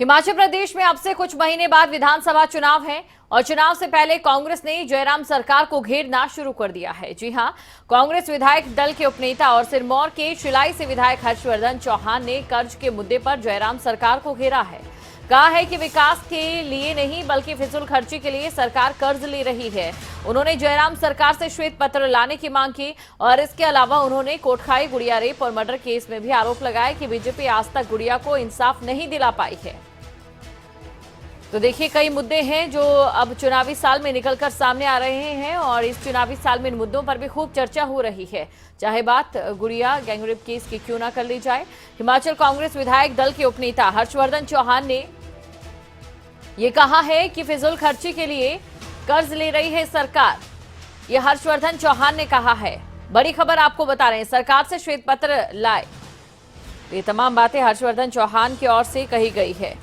हिमाचल प्रदेश में अब से कुछ महीने बाद विधानसभा चुनाव है और चुनाव से पहले कांग्रेस ने जयराम सरकार को घेरना शुरू कर दिया है। जी हां, कांग्रेस विधायक दल के उपनेता और सिरमौर के शिलाई से विधायक हर्षवर्धन चौहान ने कर्ज के मुद्दे पर जयराम सरकार को घेरा है। कहा है कि विकास के लिए नहीं बल्कि फिजूल खर्ची के लिए सरकार कर्ज ले रही है। उन्होंने जयराम सरकार से श्वेत पत्र लाने की मांग की और इसके अलावा उन्होंने कोटखाई गुड़िया रेप और मर्डर केस में भी आरोप लगाया कि बीजेपी आज तक गुड़िया को इंसाफ नहीं दिला पाई है। तो देखिए, कई मुद्दे हैं जो अब चुनावी साल में निकलकर सामने आ रहे हैं और इस चुनावी साल में इन मुद्दों पर भी खूब चर्चा हो रही है। चाहे बात गुड़िया गैंगरेप केस की क्यों ना कर ली जाए। हिमाचल कांग्रेस विधायक दल के उपनेता हर्षवर्धन चौहान ने ये कहा है कि फिजूल खर्ची के लिए कर्ज ले रही है सरकार। ये हर्षवर्धन चौहान ने कहा है। बड़ी खबर आपको बता रहे हैं, सरकार से श्वेत पत्र लाए। ये तमाम बातें हर्षवर्धन चौहान की ओर से कही गई है।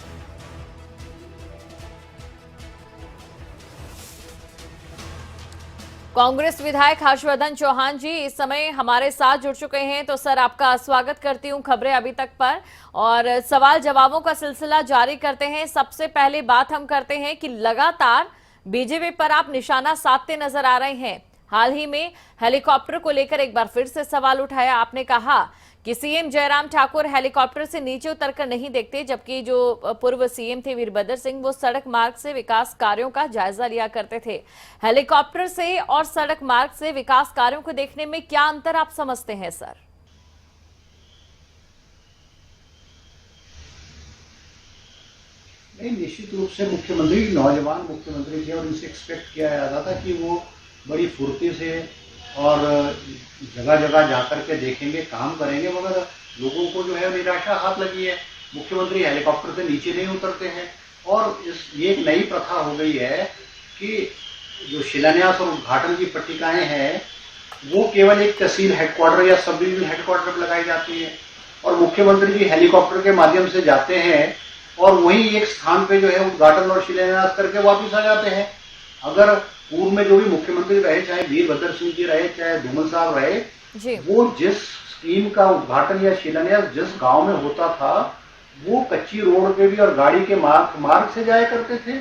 कांग्रेस विधायक हर्षवर्धन चौहान जी इस समय हमारे साथ जुड़ चुके हैं। तो सर, आपका स्वागत करती हूं खबरें अभी तक पर, और सवाल जवाबों का सिलसिला जारी करते हैं। सबसे पहले बात हम करते हैं कि लगातार बीजेपी पर आप निशाना साधते नजर आ रहे हैं। हाल ही में हेलीकॉप्टर को लेकर एक बार फिर से सवाल उठाया। आपने कहा कि सीएम जयराम ठाकुर हेलीकॉप्टर से नीचे उतरकर नहीं देखते, जबकि जो पूर्व सीएम थे वीरभद्र सिंह वो सड़क मार्ग से विकास कार्यों का जायजा लिया करते थे। हेलीकॉप्टर से और सड़क मार्ग से विकास कार्यों को देखने में क्या अंतर आप समझते हैं सर? नहीं, निश्चित रूप से मुख्यमंत्री नौजवान मुख्यमंत्री थे और इनसे एक्सपेक्ट किया जाता था कि वो बड़ी फुर्ती से और जगह जगह जाकर के देखेंगे, काम करेंगे, मगर लोगों को जो है निराशा हाथ लगी है। मुख्यमंत्री हेलीकॉप्टर से नीचे नहीं उतरते हैं और ये एक नई प्रथा हो गई है कि जो शिलान्यास और उद्घाटन की पट्टिकाएं हैं वो केवल एक तहसील हेडक्वार्टर या सब डिवीजन हेडक्वार्टर पर लगाई जाती है और मुख्यमंत्री जी हेलीकॉप्टर के माध्यम से जाते हैं और वहीं एक स्थान पे जो है उद्घाटन और शिलान्यास करके वापस आ जाते हैं। अगर पूर्व में जो भी मुख्यमंत्री रहे, चाहे वीरभद्र सिंह जी रहे, चाहे धूमल साहब रहे, वो जिस स्कीम का उद्घाटन या शिलान्यास जिस गांव में होता था वो कच्ची रोड पे भी और गाड़ी के मार्ग से जाया करते थे।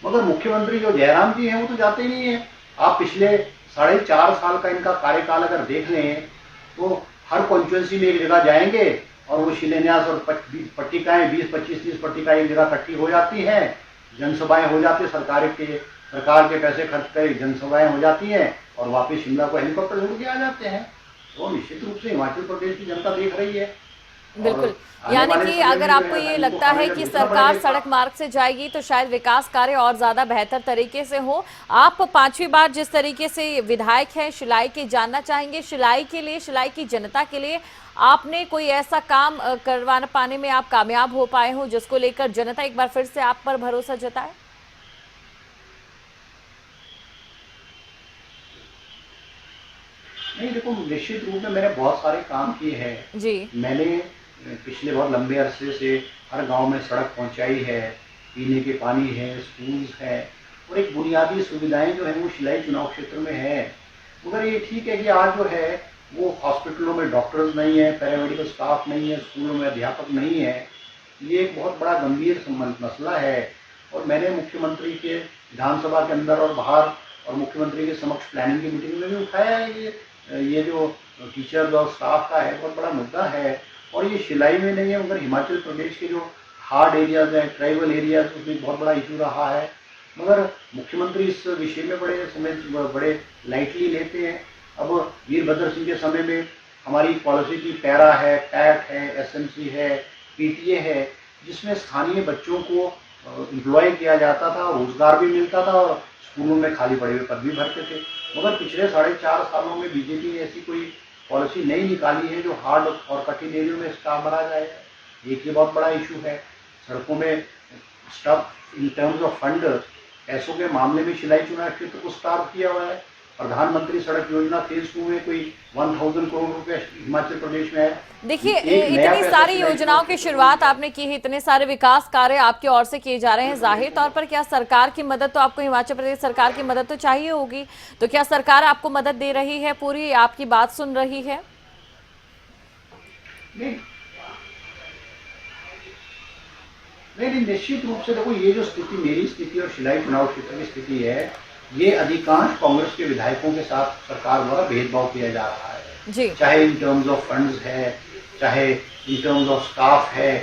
मगर मुख्यमंत्री जो जयराम जी हैं वो तो जाते ही नहीं है। आप पिछले 4.5 साल का इनका कार्यकाल अगर देख लें तो हर कॉन्स्टिट्यूंसी में एक जगह जाएंगे और वो शिलान्यास और पट्टिकाएं 20-25-30 पट्टिकाएं एक जगह इकट्ठी हो जाती हैं, जनसभाएं हो जाती है, सरकार के पैसे खर्च कर जनसभाएं हो जाती हैं और वापस शिमला को हेलीकॉप्टर उड़ के आ जाते हैं। तो निश्चित रूप से हिमाचल प्रदेश की जनता देख रही है। बिल्कुल, यानी कि अगर आपको ये लगता है कि सरकार सड़क मार्ग से जाएगी तो शायद विकास कार्य और ज्यादा बेहतर तरीके से हो। आप 5वीं बार जिस तरीके से विधायक हैं शिलाई के, जानना चाहेंगे शिलाई के लिए, शिलाई की जनता के लिए आपने कोई ऐसा काम करवा पाने में आप कामयाब हो पाए हो जिसको लेकर जनता एक बार फिर से आप पर भरोसा जताए? नहीं, देखो, निश्चित रूप में मैंने बहुत सारे काम किए हैं जी। मैंने पिछले बहुत लंबे अरसे से हर गांव में सड़क पहुंचाई है, पीने के पानी है, स्कूल्स है और एक बुनियादी सुविधाएं जो है वो शिलाई चुनाव क्षेत्र में है। मगर ये ठीक है कि आज जो है वो हॉस्पिटलों में डॉक्टर्स नहीं है, पैरामेडिकल स्टाफ नहीं है, स्कूलों में अध्यापक नहीं है। ये एक बहुत बड़ा गंभीर मसला है और मैंने मुख्यमंत्री के विधानसभा के अंदर और बाहर और मुख्यमंत्री के समक्ष प्लानिंग की मीटिंग में भी उठाया है। ये जो टीचर्स और स्टाफ का है बहुत बड़ा मुद्दा है और ये शिलाई में नहीं है मगर हिमाचल प्रदेश के जो हार्ड एरियाज हैं, ट्राइबल एरियाज, उसमें बहुत बड़ा इशू रहा है। मगर मुख्यमंत्री इस विषय में बड़े लाइटली लेते हैं। अब वीरभद्र सिंह के समय में हमारी पॉलिसी की पैरा है, पैट है, एसएमसी है, पीटीए है, जिसमें स्थानीय बच्चों को एम्प्लॉय किया जाता था, रोजगार भी मिलता था और स्कूलों में खाली पड़े हुए पद भी भरते थे। मगर पिछले 4.5 सालों में बीजेपी ने ऐसी कोई पॉलिसी नहीं निकाली है जो हार्ड और कठिन एरियो में स्टाफ भरा जाए। एक ये बहुत बड़ा इशू है। सड़कों में staff in terms of fund, पैसों के मामले में शिलाई चुनाव क्षेत्र को स्टाफ किया हुआ है। प्रधानमंत्री सड़क योजना फेज 2 में कोई 1000 करोड़ रुपए हिमाचल प्रदेश में है। देखिए, इतनी सारी योजनाओं की शुरुआत आपने की है, इतने सारे विकास कार्य आपकी ओर से किए जा रहे हैं। जाहिर तौर पर क्या सरकार की मदद तो आपको, हिमाचल प्रदेश सरकार की मदद तो चाहिए होगी, तो क्या सरकार आपको मदद दे रही है, पूरी आपकी बात सुन रही है? नहीं, नहीं, निश्चित रूप से देखो, ये जो स्थिति, मेरी स्थिति और शिलाई चुनाव क्षेत्र की स्थिति है, ये अधिकांश कांग्रेस के विधायकों के साथ सरकार द्वारा भेदभाव किया जा रहा है जी। चाहे इन टर्म्स ऑफ फंड्स है, चाहे इन टर्म्स ऑफ स्टाफ है,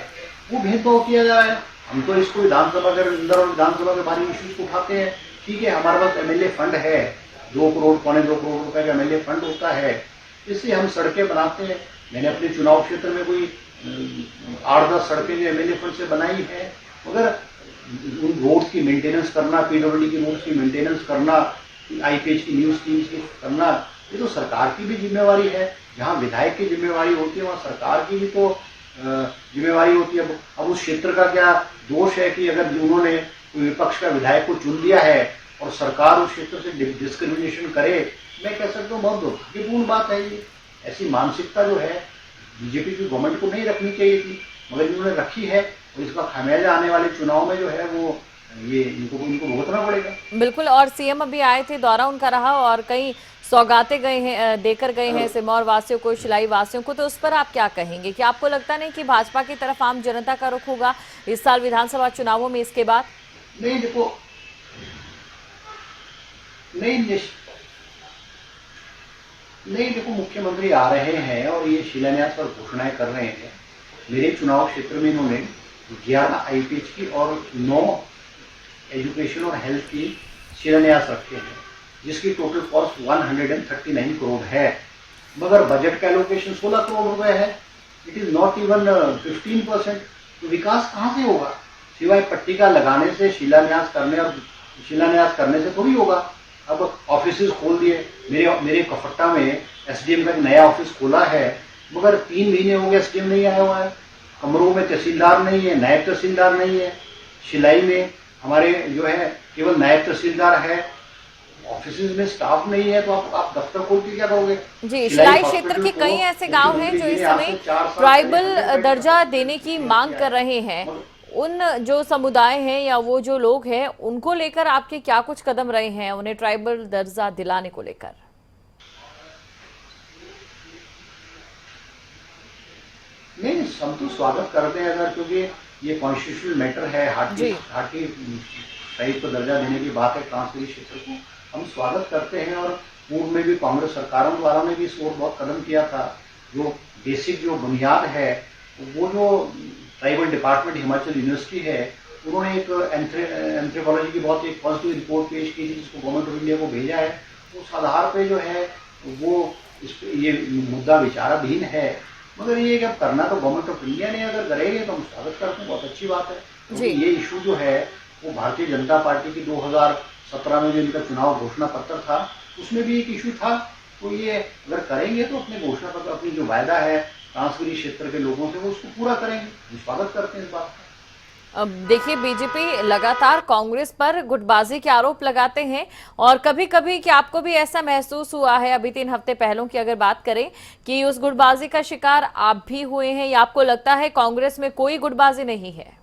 वो भेदभाव किया जा रहा है। हम तो इसको विधानसभा के अंदर और विधानसभा के बारे में इश्यूज को उठाते हैं। ठीक है, हमारे पास एमएलए फंड है, 2 करोड़ पौने 2 करोड़ रुपए का एमएलए फंड होता है, इससे हम सड़कें बनाते हैं। मैंने अपने चुनाव क्षेत्र में कोई 8-10 सड़कें जो एमएलए फंड से बनाई है, मगर उन रोड्स की मेंटेनेंस करना, पीडब्ल्यूडी की रोड्स की मेंटेनेंस करना, आईपीएच की न्यू स्कीम्स की करना, ये तो सरकार की भी जिम्मेवारी है। जहाँ विधायक की जिम्मेवारी होती है, वहाँ सरकार की भी तो जिम्मेवारी होती है। अब उस क्षेत्र का क्या दोष है कि अगर उन्होंने विपक्ष का विधायक को चुन लिया है और सरकार उस क्षेत्र से डिस्क्रिमिनेशन करे, मैं कह सकता हूँ बहुत दुर्भाग्यपूर्ण बात है। ये ऐसी मानसिकता जो है बीजेपी की गवर्नमेंट को नहीं रखनी चाहिए थी, मगर इन्होंने रखी है, और इसका खामियाजा आने वाले चुनाव में जो है वो ये इनको भुगतना पड़ेगा। बिल्कुल, और सीएम अभी आए थे, दौरा उनका रहा और कई सौगातें गए हैं, देकर गए हैं सिरमौर वासियों को, शिलाई वासियों को, तो उस पर आप क्या कहेंगे कि आपको लगता नहीं कि भाजपा की तरफ आम जनता का रुख होगा इस साल विधानसभा चुनावों में इसके बाद? नहीं देखो, नहीं देखो, मुख्यमंत्री आ रहे हैं और ये शिलान्यास और घोषणाएं कर रहे हैं। मेरे चुनाव क्षेत्र में इन्होंने 11 आईपीएच की और 9 एजुकेशन और हेल्थ की शिलान्यास रखे हैं, जिसकी टोटल कॉस्ट 139 करोड़ है, मगर बजट का एलोकेशन 16 करोड़ रुपए है। It is not even 15%। तो विकास कहाँ से होगा? सिवाय पट्टिका लगाने से, शिलान्यास करने से थोड़ी होगा। अब ऑफिसेज खोल दिए, मेरे कफट्टा में एसडीएम का एक नया ऑफिस खोला है, मगर 3 महीने हो गए एसडीएम नहीं आया हुआ है। कमरों में तहसीलदार नहीं है, नायब तहसीलदार नहीं है। शिलाई में हमारे जो है केवल नायब तहसीलदार है, ऑफिसेज में स्टाफ नहीं है, तो आप दफ्तर खोल के क्या करोगे? जी, शिलाई क्षेत्र के कई ऐसे गांव हैं जो इस समय ट्राइबल दर्जा देने की मांग कर रहे हैं। उन जो समुदाय हैं या वो जो लोग हैं, उनको लेकर आपके क्या कुछ कदम रहे हैं उन्हें ट्राइबल दर्जा दिलाने को लेकर? नहीं, सब तो स्वागत करते हैं, अगर क्योंकि ये कॉन्स्टिट्यूशनल मैटर है, हाटी टाइप को दर्जा देने की बात है ट्रांसपोर्ट क्षेत्र को, हम स्वागत करते हैं। और पूर्व में भी कांग्रेस सरकारों द्वारा ने भी इस ओर बहुत कदम किया था। जो बेसिक जो बुनियाद है, वो जो ट्राइबल डिपार्टमेंट हिमाचल यूनिवर्सिटी है, उन्होंने एक एंथ्रोपोलॉजी की बहुत एक पॉजिटिव रिपोर्ट पेश की थी, जिसको गवर्नमेंट ऑफ इंडिया को भेजा है। उस आधार पे जो है वो ये मुद्दा विचाराधीन है, मगर ये कि अब करना तो गवर्नमेंट ऑफ इंडिया ने अगर करेंगे तो हम स्वागत करते हैं, बहुत अच्छी बात है। क्योंकि ये इशू जो है वो भारतीय जनता पार्टी की 2017 में जो इनका चुनाव घोषणा पत्र था, उसमें भी एक इशू था। तो ये अगर करेंगे तो अपने घोषणा पत्र, अपनी जो वायदा है ट्रांसपोर्ट क्षेत्र के लोगों से, वो उसको पूरा करेंगे। हम स्वागत करते हैं इस बात का। अब देखिए, बीजेपी लगातार कांग्रेस पर गुटबाजी के आरोप लगाते हैं, और कभी कभी कि आपको भी ऐसा महसूस हुआ है, अभी 3 हफ्ते पहलों की अगर बात करें, कि उस गुटबाजी का शिकार आप भी हुए हैं, या आपको लगता है कांग्रेस में कोई गुटबाजी नहीं है?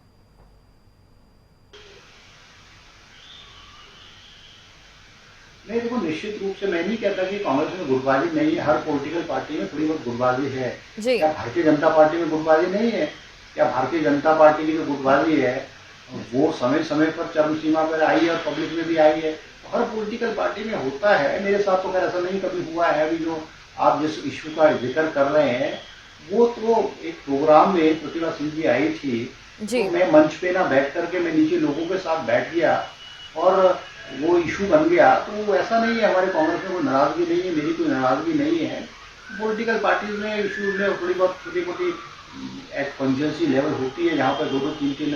नहीं देखो, निश्चित रूप से मैं नहीं कहता कि कांग्रेस में गुटबाजी नहीं है। हर पॉलिटिकल पार्टी में थोड़ी बहुत गुटबाजी है। क्या भारतीय जनता पार्टी में गुटबाजी नहीं है? क्या भारतीय जनता पार्टी की जो गुटबाजी है वो समय समय पर चरम सीमा पर आई है और पब्लिक में भी आई है। तो हर पॉलिटिकल पार्टी में होता है। मेरे साथ तो खैर ऐसा नहीं कभी हुआ है। अभी जो आप जिस इशू का जिक्र कर रहे हैं, वो तो एक प्रोग्राम में प्रतिभा सिंह जी आई थी, तो मैं मंच पे ना बैठ करके मैं नीचे लोगों के साथ बैठ गया और वो इशू बन गया। तो ऐसा नहीं है, हमारे कांग्रेस में कोई नाराजगी नहीं है, मेरी कोई नाराजगी नहीं है। पॉलिटिकल पार्टीज में इशूज में थोड़ी बहुत छोटी मोटी कॉन्जेंसी लेवल होती है, जहाँ पर 2-2, 3-3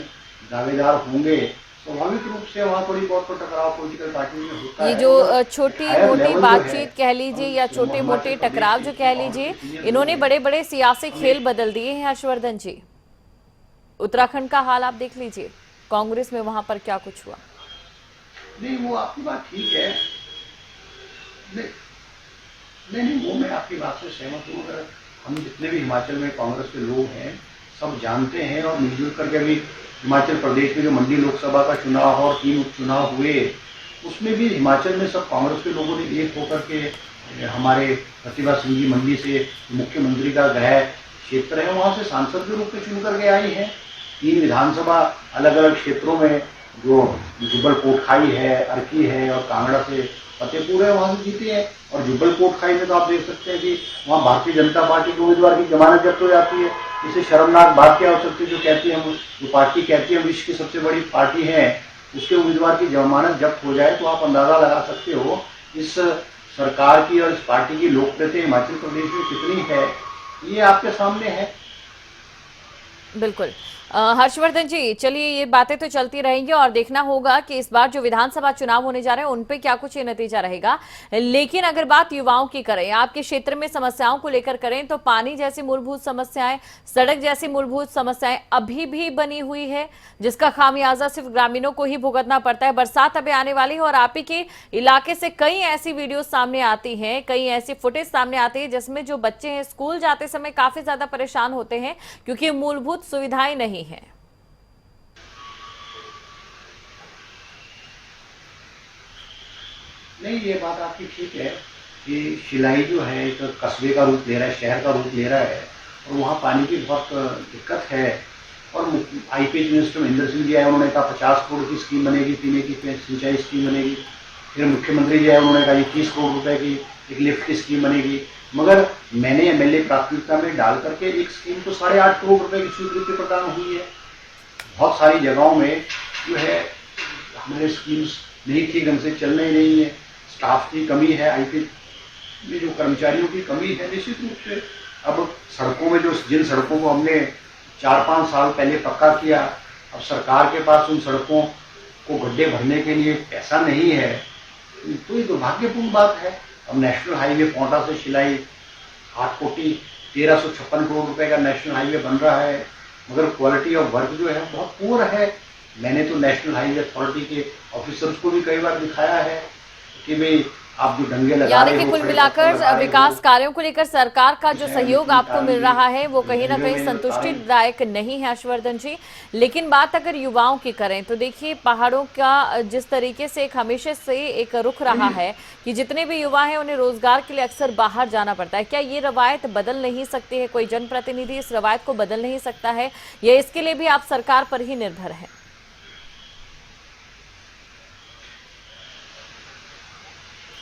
दावेदार होंगे, स्वाभाविक रूप से वहाँ थोड़ी बहुत तो टकराव पॉलिटिकल पार्टी में होता है। ये जो छोटी मोटी बातचीत कह लीजिए या छोटे मोटे टकराव जो कह लीजिए, इन्होंने बड़े बड़े सियासी खेल बदल दिए हैं हर्षवर्धन जी। उत्तराखंड का हाल आप देख लीजिए, कांग्रेस में वहां पर क्या कुछ हुआ। नहीं, वो आपकी बात ठीक है। नहीं, वो मैं आपकी बात से सहमत हूँ। अगर हम जितने भी हिमाचल में कांग्रेस के लोग हैं सब जानते हैं, और मिलजुल करके अभी हिमाचल प्रदेश में जो मंडी लोकसभा का चुनाव और 3 उपचुनाव हुए, उसमें भी हिमाचल में सब कांग्रेस के लोगों ने एक होकर के हमारे प्रतिभा सिंह जी मंडी से मुख्यमंत्री का गृह क्षेत्र है, वहाँ से सांसद के रूप में चुन करके आई हैं। 3 विधानसभा अलग अलग क्षेत्रों में, जो जुब्बल कोटखाई है, अर्की है और कांगड़ा से फतेहपुर है, वहां से जीते हैं। और जुब्बल कोटखाई में तो आप देख सकते हैं कि वहाँ भारतीय जनता पार्टी के उम्मीदवार की जमानत जब्त हो जाती है। इसे शर्मनाक बात क्या हो सकती है, जो कहती है हम, जो पार्टी कहती है विश्व की सबसे बड़ी पार्टी है, उसके उम्मीदवार की जमानत जब्त हो जाए, तो आप अंदाजा लगा सकते हो इस सरकार की और इस पार्टी की लोकप्रियता हिमाचल प्रदेश में कितनी है, ये आपके सामने है। बिल्कुल। हर्षवर्धन जी, चलिए ये बातें तो चलती रहेंगी और देखना होगा कि इस बार जो विधानसभा चुनाव होने जा रहे हैं उन पे क्या कुछ ये नतीजा रहेगा। लेकिन अगर बात युवाओं की करें, आपके क्षेत्र में समस्याओं को लेकर करें, तो पानी जैसी मूलभूत समस्याएं, सड़क जैसी मूलभूत समस्याएं अभी भी बनी हुई है, जिसका खामियाजा सिर्फ ग्रामीणों को ही भुगतना पड़ता है। बरसात अभी आने वाली है और आप ही के इलाके से कई ऐसी वीडियो सामने आती हैं, कई ऐसी फुटेज सामने आती है जिसमें जो बच्चे हैं स्कूल जाते समय काफी ज्यादा परेशान होते हैं क्योंकि मूलभूत सुविधाएं नहीं है। नहीं, ये बात आपकी ठीक है कि शिलाई जो है एक कस्बे का रूप ले रहा है, शहर का रूप ले रहा है, और वहाँ पानी की बहुत दिक्कत है। और आईपीएच मिनिस्टर महेंद्र सिंह जी आए, उन्होंने कहा 50 करोड़ की स्कीम बनेगी, पीने की सिंचाई स्कीम बनेगी। फिर मुख्यमंत्री जी आए, उन्होंने कहा 21 करोड़ रुपए की एक लिफ्ट की स्कीम बनेगी। मगर मैंने एमएलए प्राथमिकता में डाल करके एक स्कीम तो 8.5 करोड़ रुपए की स्वीकृति प्रदान हुई है। बहुत सारी जगहों में जो है हमारे स्कीम्स नहीं ठीक ढंग से चल रही नहीं है, स्टाफ की कमी है, आईपी में जो कर्मचारियों की कमी है। निश्चित रूप से अब सड़कों में जिन सड़कों को हमने 4-5 साल पहले पक्का किया, अब सरकार के पास उन सड़कों को गड्ढे भरने के लिए पैसा नहीं है, तो ये दुर्भाग्यपूर्ण बात है। अब नेशनल हाईवे पोंटा से शिलाई 8 कोटी 1356 करोड़ रुपए का नेशनल हाईवे बन रहा है, मगर क्वालिटी ऑफ वर्क जो है बहुत पुअर है। मैंने तो नेशनल हाईवे अथॉरिटी के ऑफिसर्स को भी कई बार दिखाया है कि भाई आप जो डंगे लगा यानी रहे कि हो, कुल मिलाकर विकास कार्यों को लेकर सरकार का जो सहयोग आपको मिल रहा है वो कहीं ना कहीं संतुष्टिदायक नहीं है हर्षवर्धन जी। लेकिन बात अगर युवाओं की करें तो देखिए, पहाड़ों का जिस तरीके से एक हमेशा से एक रुख रहा है कि जितने भी युवा हैं उन्हें रोजगार के लिए अक्सर बाहर जाना पड़ता है, क्या ये रवायत बदल नहीं सकती है? कोई जनप्रतिनिधि इस रवायत को बदल नहीं सकता है, या इसके लिए भी आप सरकार पर ही निर्भर है?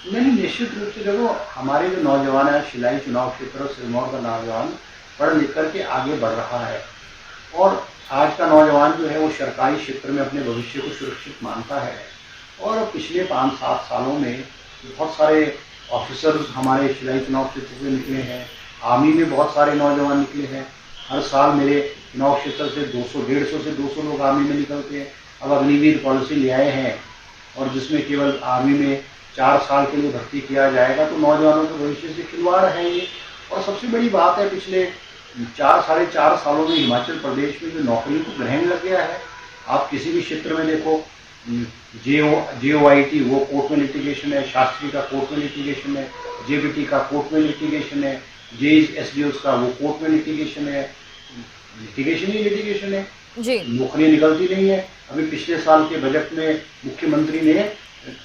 नहीं, निश्चित रूप से देखो, हमारे जो नौजवान है शिलाई चुनाव क्षेत्र और सिरमौर का नौजवान पढ़ लिख करके आगे बढ़ रहा है, और आज का नौजवान जो है वो सरकारी क्षेत्र में अपने भविष्य को सुरक्षित मानता है। और पिछले 5-7 सालों में बहुत सारे ऑफिसर्स हमारे शिलाई चुनाव क्षेत्र से निकले हैं, आर्मी में बहुत सारे नौजवान निकले हैं। हर साल मेरे चुनाव क्षेत्र से 150 से 200 लोग आर्मी में निकलते हैं। अब अग्निवीर पॉलिसी ले आए हैं, और जिसमें केवल आर्मी में 4 साल के लिए भर्ती किया जाएगा, तो नौजवानों के भविष्य से खिलवाड़ है ये। और सबसे बड़ी बात है, पिछले 4-4.5 सालों में हिमाचल प्रदेश में जो नौकरी को ग्रहण लग गया है। आप किसी भी क्षेत्र में देखो, JOIT वो कोर्ट में लिटिगेशन है, शास्त्री का कोर्ट में लिटिगेशन है, JBT का कोर्ट में लिटिगेशन है, JSDOs का वो कोर्ट में लिटिगेशन है, लिटिगेशन ही लिटिगेशन है जी। नौकरियां निकलती नहीं है। अभी पिछले साल के बजट में मुख्यमंत्री ने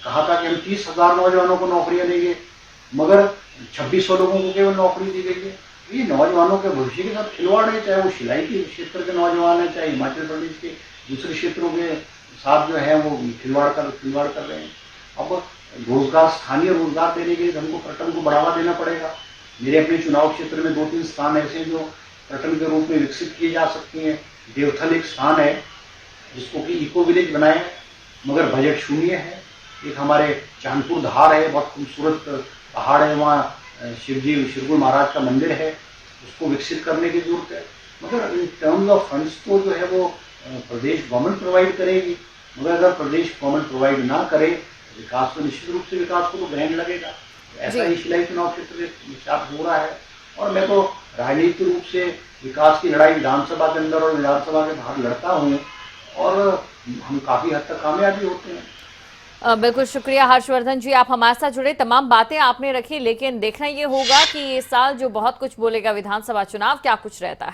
कहा था कि हम 30,000 नौजवानों को नौकरियां देंगे, मगर 2600 लोगों को केवल नौकरी दी गई है। ये नौजवानों के भविष्य के साथ खिलवाड़ है, चाहे वो शिलाई के क्षेत्र के नौजवान है, चाहे हिमाचल प्रदेश के दूसरे क्षेत्रों के साथ जो है वो खिलवाड़ कर रहे हैं। अब रोजगार, स्थानीय रोजगार देने के लिए हमको पर्यटन को बढ़ावा देना पड़ेगा। मेरे अपने चुनाव क्षेत्र में 2-3 स्थान ऐसे हैं जो पर्यटन के रूप में विकसित किए जा सकते हैं। देवथल एक स्थान है जिसको कि इको विलेज बनाए, मगर बजट शून्य है। एक हमारे चांदपुर धार है, बहुत खूबसूरत पहाड़ है, वहाँ शिरगुल महाराज का मंदिर है, उसको विकसित करने की जरूरत है। मगर इन टर्म्स ऑफ फंड्स तो जो है वो प्रदेश गवर्नमेंट प्रोवाइड करेगी, मगर अगर प्रदेश गवर्नमेंट प्रोवाइड ना करे विकास, तो निश्चित रूप से विकास को तो ग्रहण लगेगा। ऐसा ही शिलाई चुनाव क्षेत्र के साथ हो रहा है। और मैं तो राजनीतिक रूप से विकास की लड़ाई विधानसभा के अंदर और विधानसभा के बाहर लड़ता हूँ, और हम काफी हद तक कामयाबी होते हैं। बिल्कुल शुक्रिया हर्षवर्धन जी, आप हमारे साथ जुड़े, तमाम बातें आपने रखी, लेकिन देखना ये होगा कि ये साल जो बहुत कुछ बोलेगा विधानसभा चुनाव क्या कुछ रहता है।